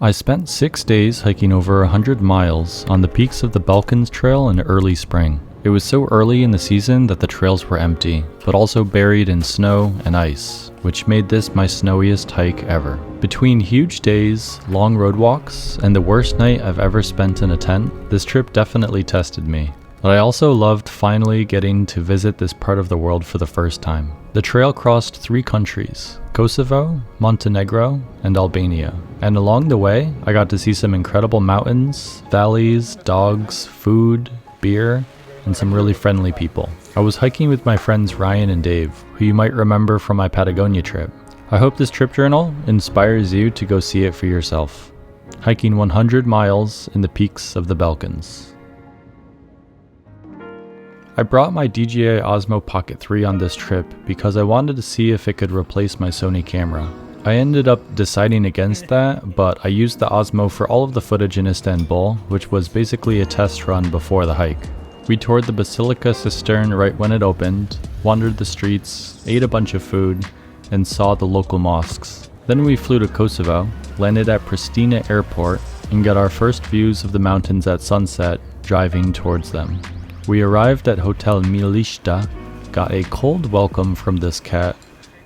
I spent 6 days hiking over 100 miles on the peaks of the Balkans trail in early spring. It was so early in the season that the trails were empty, but also buried in snow and ice, which made this my snowiest hike ever. Between huge days, long road walks, and the worst night I've ever spent in a tent, this trip definitely tested me. But I also loved finally getting to visit this part of the world for the first time. The trail crossed 3 countries, Kosovo, Montenegro, and Albania. And along the way, I got to see some incredible mountains, valleys, dogs, food, beer, and some really friendly people. I was hiking with my friends Ryan and Dave, who you might remember from my Patagonia trip. I hope this trip journal inspires you to go see it for yourself. Hiking 100 miles in the peaks of the Balkans. I brought my DJI Osmo Pocket 3 on this trip because I wanted to see if it could replace my Sony camera. I ended up deciding against that, but I used the Osmo for all of the footage in Istanbul, which was basically a test run before the hike. We toured the Basilica Cistern right when it opened, wandered the streets, ate a bunch of food, and saw the local mosques. Then we flew to Kosovo, landed at Pristina Airport, and got our first views of the mountains at sunset, driving towards them. We arrived at Hotel Milishta, got a cold welcome from this cat,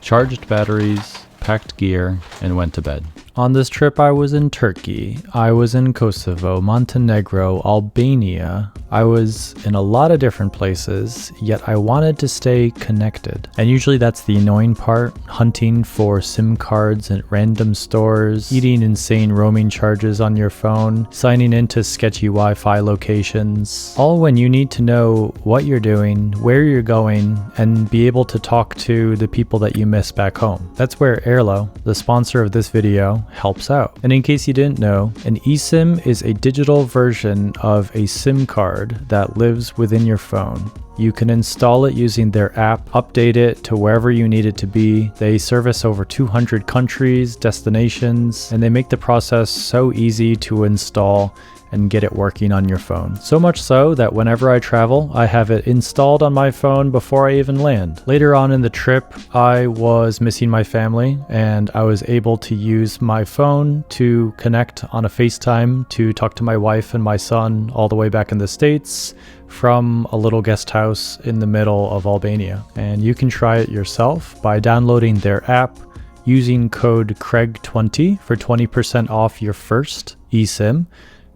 charged batteries, packed gear, and went to bed. On this trip I was in Turkey, I was in Kosovo, Montenegro, Albania. I was in a lot of different places, yet I wanted to stay connected. And usually that's the annoying part, hunting for SIM cards at random stores, eating insane roaming charges on your phone, signing into sketchy Wi-Fi locations, all when you need to know what you're doing, where you're going, and be able to talk to the people that you miss back home. That's where Airalo, the sponsor of this video, helps out. And in case you didn't know, an eSIM is a digital version of a SIM card that lives within your phone. You can install it using their app, update it to wherever you need it to be. They service over 200 countries, destinations, and they make the process so easy to install and get it working on your phone. So much so that whenever I travel, I have it installed on my phone before I even land. Later on in the trip, I was missing my family and I was able to use my phone to connect on a FaceTime to talk to my wife and my son all the way back in the States from a little guest house in the middle of Albania. And you can try it yourself by downloading their app, using code Kraig20 for 20% off your first eSIM,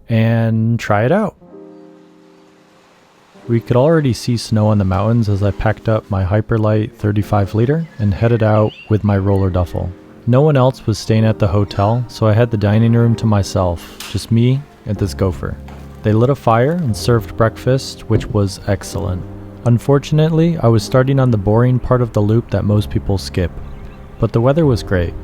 and try it out. We could already see snow on the mountains as I packed up my Hyperlight 35 liter and headed out with my roller duffel. No one else was staying at the hotel, so I had the dining room to myself, just me and this gopher. They lit a fire and served breakfast, which was excellent. Unfortunately, I was starting on the boring part of the loop that most people skip, but the weather was great,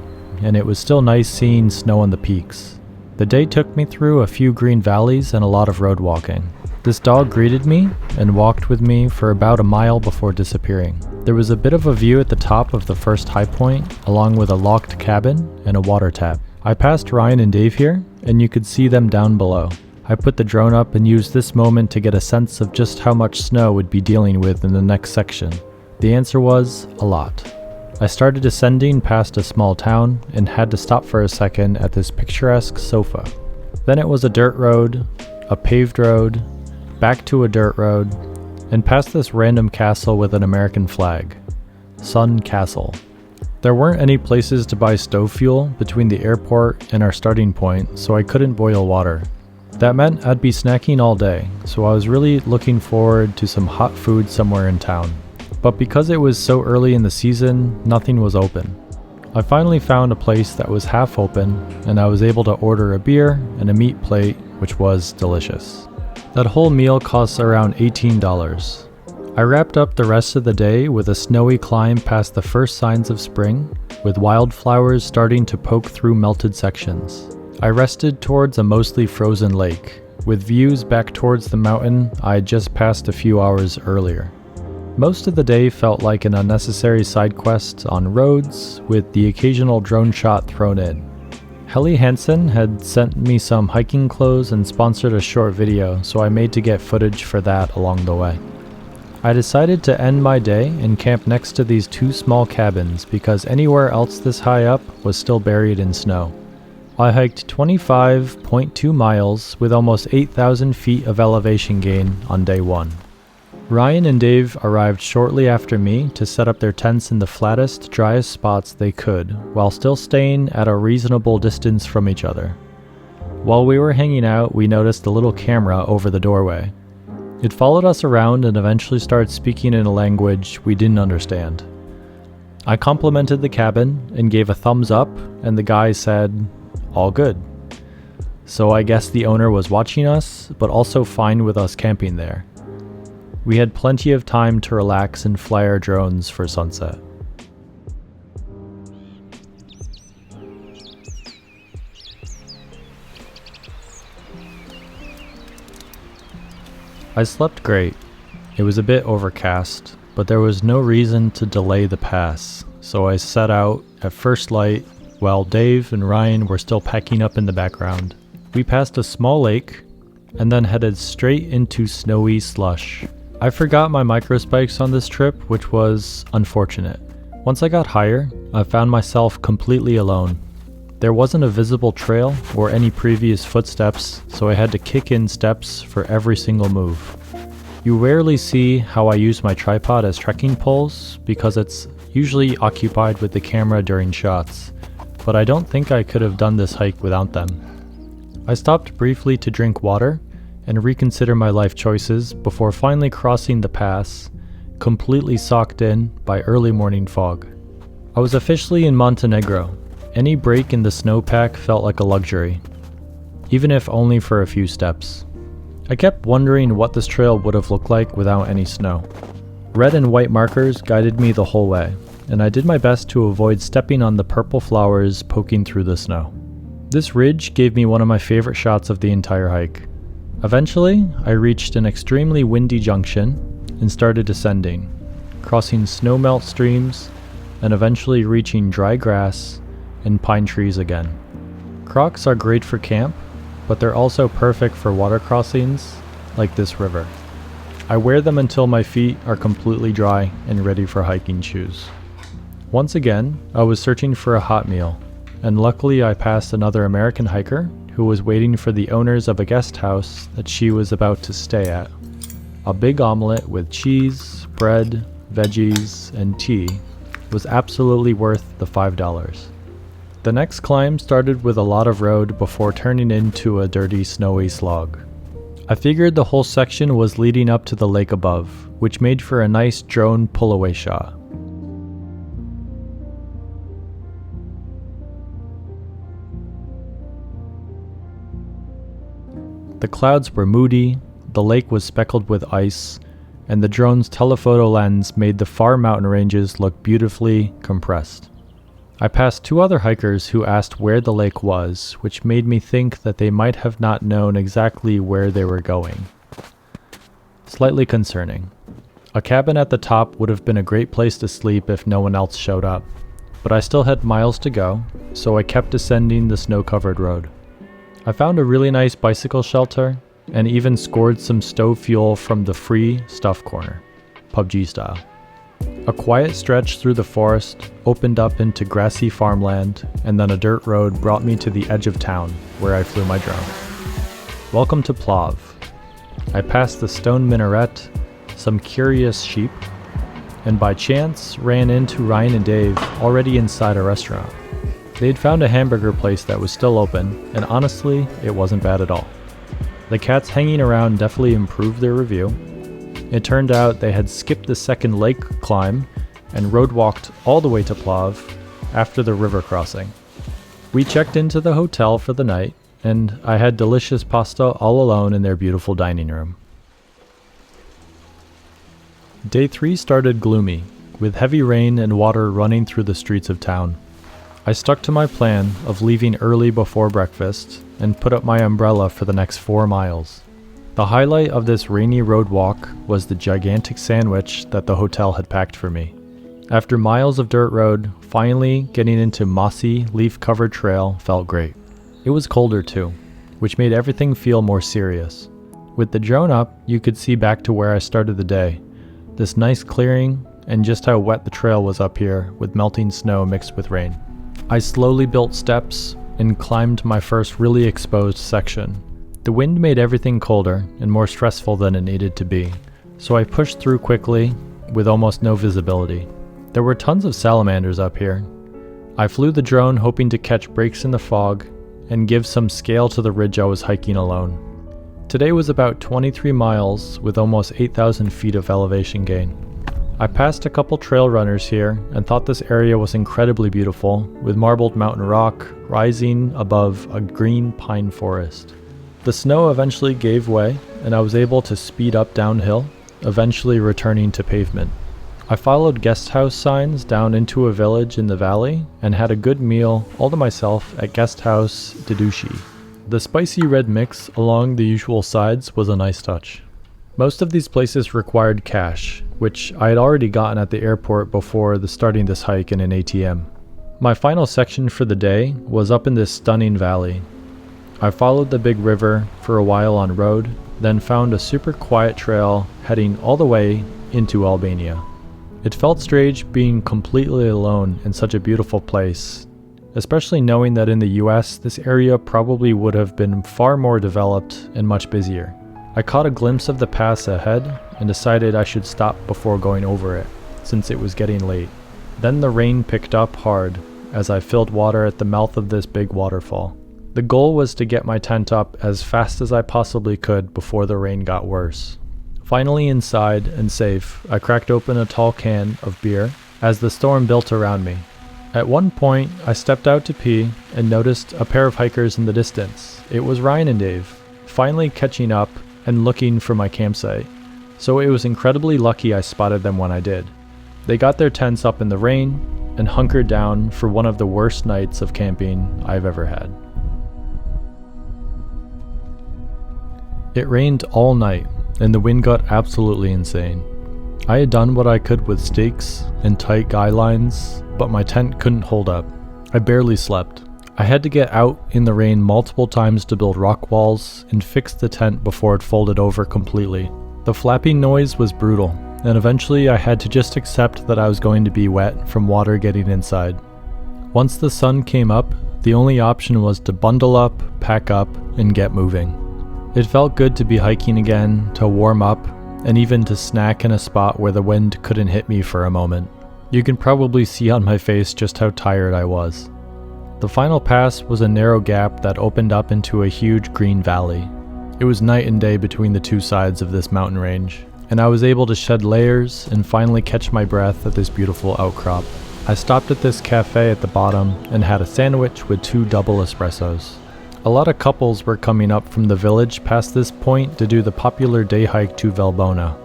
and it was still nice seeing snow on the peaks. The day took me through a few green valleys and a lot of road walking. This dog greeted me and walked with me for about a mile before disappearing. There was a bit of a view at the top of the first high point, along with a locked cabin and a water tap. I passed Ryan and Dave here, and you could see them down below. I put the drone up and used this moment to get a sense of just how much snow we'd be dealing with in the next section. The answer was a lot. I started descending past a small town and had to stop for a second at this picturesque sofa. Then it was a dirt road, a paved road, back to a dirt road, and past this random castle with an American flag. Sun Castle. There weren't any places to buy stove fuel between the airport and our starting point, so I couldn't boil water. That meant I'd be snacking all day, so I was really looking forward to some hot food somewhere in town. But because it was so early in the season, nothing was open. I finally found a place that was half open, and I was able to order a beer and a meat plate, which was delicious. That whole meal costs around $18. I wrapped up the rest of the day with a snowy climb past the first signs of spring, with wildflowers starting to poke through melted sections. I rested towards a mostly frozen lake, with views back towards the mountain I had just passed a few hours earlier. Most of the day felt like an unnecessary side quest on roads, with the occasional drone shot thrown in. Helly Hansen had sent me some hiking clothes and sponsored a short video, so I made to get footage for that along the way. I decided to end my day and camp next to these 2 small cabins because anywhere else this high up was still buried in snow. I hiked 25.2 miles with almost 8,000 feet of elevation gain on day 1. Ryan and Dave arrived shortly after me to set up their tents in the flattest, driest spots they could, while still staying at a reasonable distance from each other. While we were hanging out, we noticed a little camera over the doorway. It followed us around and eventually started speaking in a language we didn't understand. I complimented the cabin and gave a thumbs up, and the guy said, "All good." So I guess the owner was watching us, but also fine with us camping there. We had plenty of time to relax and fly our drones for sunset. I slept great. It was a bit overcast, but there was no reason to delay the pass, so I set out at first light while Dave and Ryan were still packing up in the background. We passed a small lake and then headed straight into snowy slush. I forgot my microspikes on this trip, which was unfortunate. Once I got higher, I found myself completely alone. There wasn't a visible trail or any previous footsteps, so I had to kick in steps for every single move. You rarely see how I use my tripod as trekking poles because it's usually occupied with the camera during shots, but I don't think I could have done this hike without them. I stopped briefly to drink water and reconsider my life choices before finally crossing the pass, completely socked in by early morning fog. I was officially in Montenegro. Any break in the snowpack felt like a luxury, even if only for a few steps. I kept wondering what this trail would have looked like without any snow. Red and white markers guided me the whole way, and I did my best to avoid stepping on the purple flowers poking through the snow. This ridge gave me one of my favorite shots of the entire hike. Eventually, I reached an extremely windy junction and started descending, crossing snowmelt streams and eventually reaching dry grass and pine trees again. Crocs are great for camp, but they're also perfect for water crossings like this river. I wear them until my feet are completely dry and ready for hiking shoes. Once again, I was searching for a hot meal, and luckily I passed another American hiker who was waiting for the owners of a guest house that she was about to stay at. A big omelet with cheese, bread, veggies, and tea was absolutely worth the $5. The next climb started with a lot of road before turning into a dirty, snowy slog. I figured the whole section was leading up to the lake above, which made for a nice drone pull-away shot. The clouds were moody, the lake was speckled with ice, and the drone's telephoto lens made the far mountain ranges look beautifully compressed. I passed two other hikers who asked where the lake was, which made me think that they might have not known exactly where they were going. Slightly concerning. A cabin at the top would have been a great place to sleep if no one else showed up, but I still had miles to go, so I kept descending the snow-covered road. I found a really nice bicycle shelter, and even scored some stove fuel from the free stuff corner, PUBG style. A quiet stretch through the forest opened up into grassy farmland, and then a dirt road brought me to the edge of town, where I flew my drone. Welcome to Plav. I passed the stone minaret, some curious sheep, and by chance ran into Ryan and Dave already inside a restaurant. They'd found a hamburger place that was still open, and honestly, it wasn't bad at all. The cats hanging around definitely improved their review. It turned out they had skipped the second lake climb and road walked all the way to Plav after the river crossing. We checked into the hotel for the night, and I had delicious pasta all alone in their beautiful dining room. Day 3 started gloomy, with heavy rain and water running through the streets of town. I stuck to my plan of leaving early before breakfast and put up my umbrella for the next 4 miles. The highlight of this rainy road walk was the gigantic sandwich that the hotel had packed for me. After miles of dirt road, finally getting into mossy, leaf-covered trail felt great. It was colder too, which made everything feel more serious. With the drone up, you could see back to where I started the day, this nice clearing and just how wet the trail was up here with melting snow mixed with rain. I slowly built steps, and climbed my first really exposed section. The wind made everything colder and more stressful than it needed to be, so I pushed through quickly with almost no visibility. There were tons of salamanders up here. I flew the drone hoping to catch breaks in the fog and give some scale to the ridge I was hiking alone. Today was about 23 miles with almost 8,000 feet of elevation gain. I passed a couple trail runners here and thought this area was incredibly beautiful, with marbled mountain rock rising above a green pine forest. The snow eventually gave way and I was able to speed up downhill, eventually returning to pavement. I followed guest house signs down into a village in the valley and had a good meal all to myself at Guesthouse Dedushi. The spicy red mix along the usual sides was a nice touch. Most of these places required cash, which I had already gotten at the airport before starting this hike in an ATM. My final section for the day was up in this stunning valley. I followed the big river for a while on road, then found a super quiet trail heading all the way into Albania. It felt strange being completely alone in such a beautiful place, especially knowing that in the US this area probably would have been far more developed and much busier. I caught a glimpse of the pass ahead and decided I should stop before going over it, since it was getting late. Then the rain picked up hard as I filled water at the mouth of this big waterfall. The goal was to get my tent up as fast as I possibly could before the rain got worse. Finally inside and safe, I cracked open a tall can of beer as the storm built around me. At one point, I stepped out to pee and noticed a pair of hikers in the distance. It was Ryan and Dave, finally catching up and looking for my campsite. So it was incredibly lucky I spotted them when I did. They got their tents up in the rain and hunkered down for one of the worst nights of camping I've ever had. It rained all night and the wind got absolutely insane. I had done what I could with stakes and tight guy lines, but my tent couldn't hold up. I barely slept. I had to get out in the rain multiple times to build rock walls and fix the tent before it folded over completely. The flapping noise was brutal, and eventually I had to just accept that I was going to be wet from water getting inside. Once the sun came up, the only option was to bundle up, pack up, and get moving. It felt good to be hiking again, to warm up, and even to snack in a spot where the wind couldn't hit me for a moment. You can probably see on my face just how tired I was. The final pass was a narrow gap that opened up into a huge green valley. It was night and day between the two sides of this mountain range, and I was able to shed layers and finally catch my breath at this beautiful outcrop. I stopped at this cafe at the bottom and had a sandwich with 2 double espressos. A lot of couples were coming up from the village past this point to do the popular day hike to Valbona.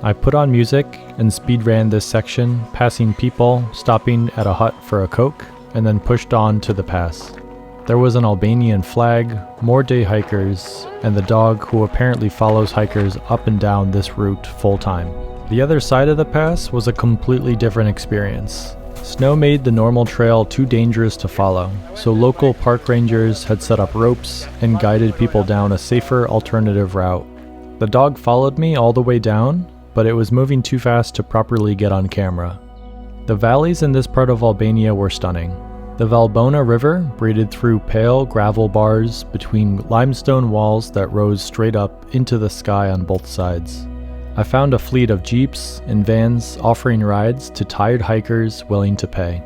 I put on music and speed ran this section, passing people, stopping at a hut for a Coke, and then pushed on to the pass. There was an Albanian flag, more day hikers, and the dog who apparently follows hikers up and down this route full time. The other side of the pass was a completely different experience. Snow made the normal trail too dangerous to follow, so local park rangers had set up ropes and guided people down a safer alternative route. The dog followed me all the way down, but it was moving too fast to properly get on camera. The valleys in this part of Albania were stunning. The Valbona River braided through pale gravel bars between limestone walls that rose straight up into the sky on both sides. I found a fleet of jeeps and vans offering rides to tired hikers willing to pay.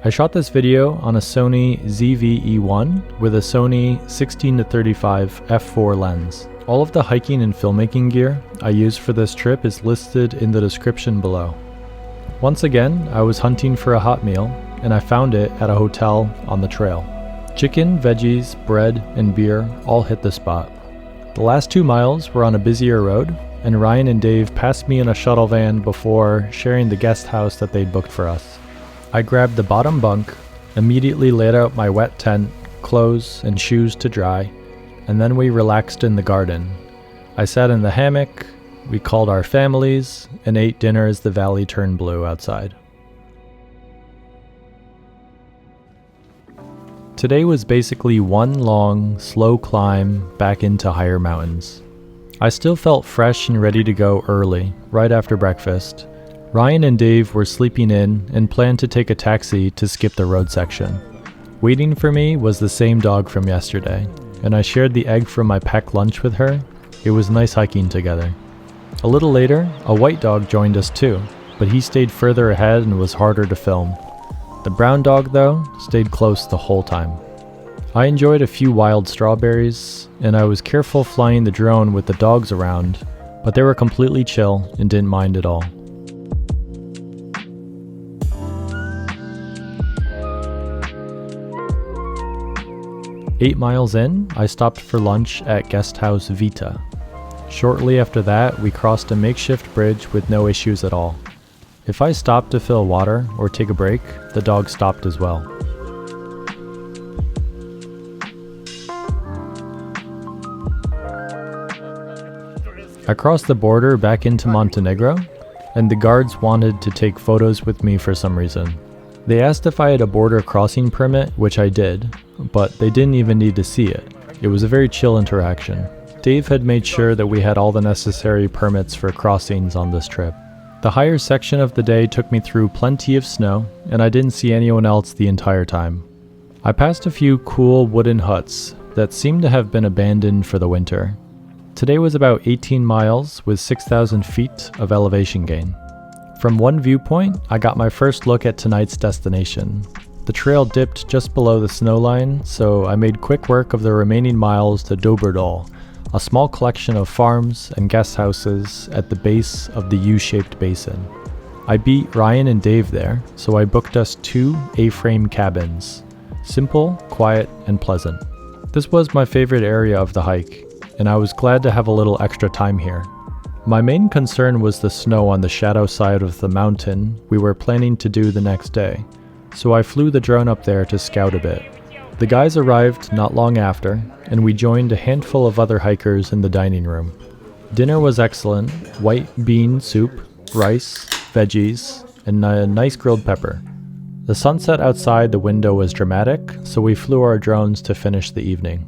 I shot this video on a Sony ZV-E1 with a Sony 16-35 f4 lens. All of the hiking and filmmaking gear I used for this trip is listed in the description below. Once again, I was hunting for a hot meal, and I found it at a hotel on the trail. Chicken, veggies, bread, and beer all hit the spot. The last 2 miles were on a busier road, and Ryan and Dave passed me in a shuttle van before sharing the guest house that they'd booked for us. I grabbed the bottom bunk, immediately laid out my wet tent, clothes, and shoes to dry, and then we relaxed in the garden. I sat in the hammock, we called our families, and ate dinner as the valley turned blue outside. Today was basically one long, slow climb back into higher mountains. I still felt fresh and ready to go early, right after breakfast. Ryan and Dave were sleeping in and planned to take a taxi to skip the road section. Waiting for me was the same dog from yesterday, and I shared the egg from my packed lunch with her. It was nice hiking together. A little later, a white dog joined us too, but he stayed further ahead and was harder to film. The brown dog, though, stayed close the whole time. I enjoyed a few wild strawberries, and I was careful flying the drone with the dogs around, but they were completely chill and didn't mind at all. "8 miles in, I stopped for lunch at Guesthouse Vita. Shortly after that, we crossed a makeshift bridge with no issues at all. If I stopped to fill water or take a break, the dog stopped as well. I crossed the border back into Montenegro, and the guards wanted to take photos with me for some reason. They asked if I had a border crossing permit, which I did, but they didn't even need to see it. It was a very chill interaction. Dave had made sure that we had all the necessary permits for crossings on this trip. The higher section of the day took me through plenty of snow, and I didn't see anyone else the entire time. I passed a few cool wooden huts that seemed to have been abandoned for the winter. Today was about 18 miles with 6,000 feet of elevation gain. From one viewpoint, I got my first look at tonight's destination. The trail dipped just below the snow line, so I made quick work of the remaining miles to Dobërdol, a small collection of farms and guest houses at the base of the U-shaped basin. I beat Ryan and Dave there, so I booked us 2 A-frame cabins. Simple, quiet, and pleasant. This was my favorite area of the hike, and I was glad to have a little extra time here. My main concern was the snow on the shadow side of the mountain we were planning to do the next day, so I flew the drone up there to scout a bit. The guys arrived not long after, and we joined a handful of other hikers in the dining room. Dinner was excellent: white bean soup, rice, veggies, and a nice grilled pepper. The sunset outside the window was dramatic, so we flew our drones to finish the evening.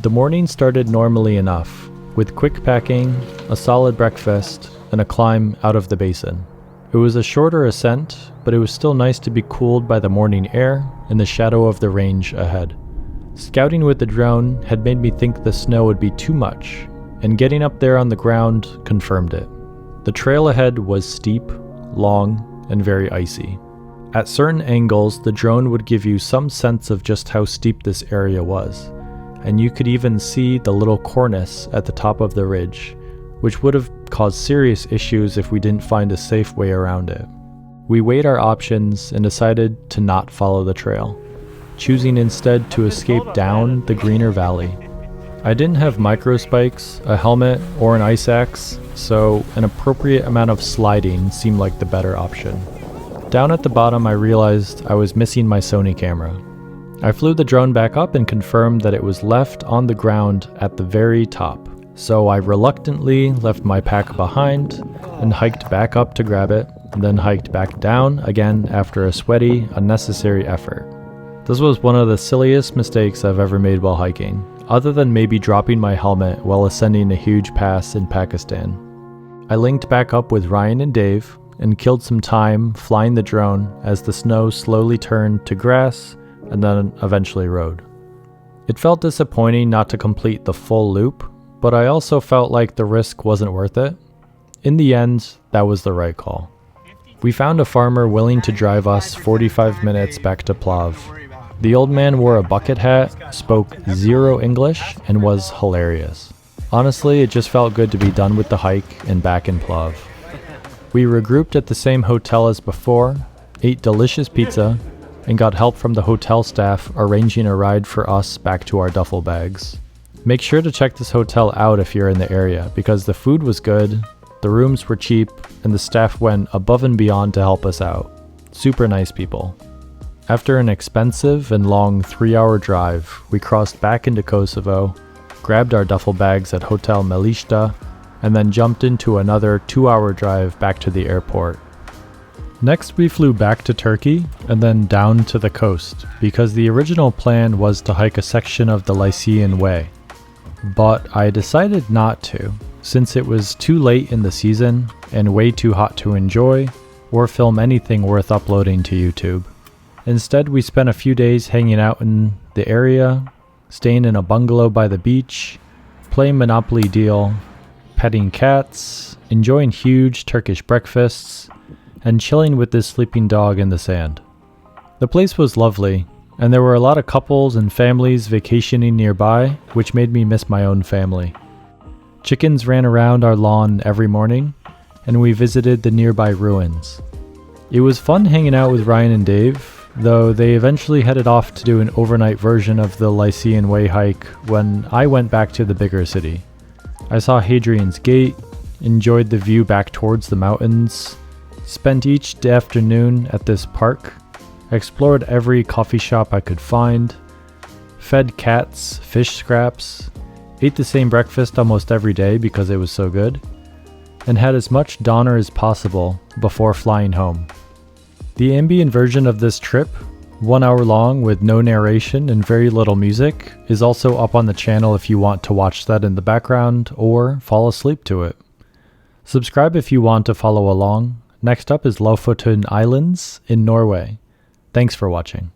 The morning started normally enough, with quick packing, a solid breakfast, and a climb out of the basin. It was a shorter ascent, but it was still nice to be cooled by the morning air and the shadow of the range ahead. Scouting with the drone had made me think the snow would be too much, and getting up there on the ground confirmed it. The trail ahead was steep, long, and very icy. At certain angles, the drone would give you some sense of just how steep this area was, and you could even see the little cornice at the top of the ridge, which would have caused serious issues if we didn't find a safe way around it. We weighed our options and decided to not follow the trail, choosing instead to escape down the greener valley. I didn't have micro spikes, a helmet, or an ice axe, so an appropriate amount of sliding seemed like the better option. Down at the bottom, I realized I was missing my Sony camera. I flew the drone back up and confirmed that it was left on the ground at the very top, so I reluctantly left my pack behind and hiked back up to grab it, and then hiked back down again after a sweaty, unnecessary effort. This was one of the silliest mistakes I've ever made while hiking, other than maybe dropping my helmet while ascending a huge pass in Pakistan. I linked back up with Ryan and Dave and killed some time flying the drone as the snow slowly turned to grass and then eventually road. It felt disappointing not to complete the full loop, but I also felt like the risk wasn't worth it. In the end, that was the right call. We found a farmer willing to drive us 45 minutes back to Plav. The old man wore a bucket hat, spoke zero English, and was hilarious. Honestly, it just felt good to be done with the hike and back in Plav. We regrouped at the same hotel as before, ate delicious pizza, and got help from the hotel staff arranging a ride for us back to our duffel bags. Make sure to check this hotel out if you're in the area, because the food was good, the rooms were cheap, and the staff went above and beyond to help us out. Super nice people. After an expensive and long 3-hour drive, we crossed back into Kosovo, grabbed our duffel bags at Hotel Melishta, and then jumped into another 2-hour drive back to the airport. Next we flew back to Turkey and then down to the coast because the original plan was to hike a section of the Lycian Way. But I decided not to, since it was too late in the season and way too hot to enjoy or film anything worth uploading to YouTube. Instead, we spent a few days hanging out in the area, staying in a bungalow by the beach, playing Monopoly Deal, petting cats, enjoying huge Turkish breakfasts, and chilling with this sleeping dog in the sand. The place was lovely, and there were a lot of couples and families vacationing nearby, which made me miss my own family. Chickens ran around our lawn every morning, and we visited the nearby ruins. It was fun hanging out with Ryan and Dave, though they eventually headed off to do an overnight version of the Lycian Way hike when I went back to the bigger city. I saw Hadrian's Gate, enjoyed the view back towards the mountains, spent each afternoon at this park, explored every coffee shop I could find, fed cats fish scraps, ate the same breakfast almost every day because it was so good, and had as much Donner as possible before flying home. The ambient version of this trip, 1 hour long with no narration and very little music, is also up on the channel if you want to watch that in the background or fall asleep to it. Subscribe if you want to follow along. Next up is Lofoten Islands in Norway. Thanks for watching.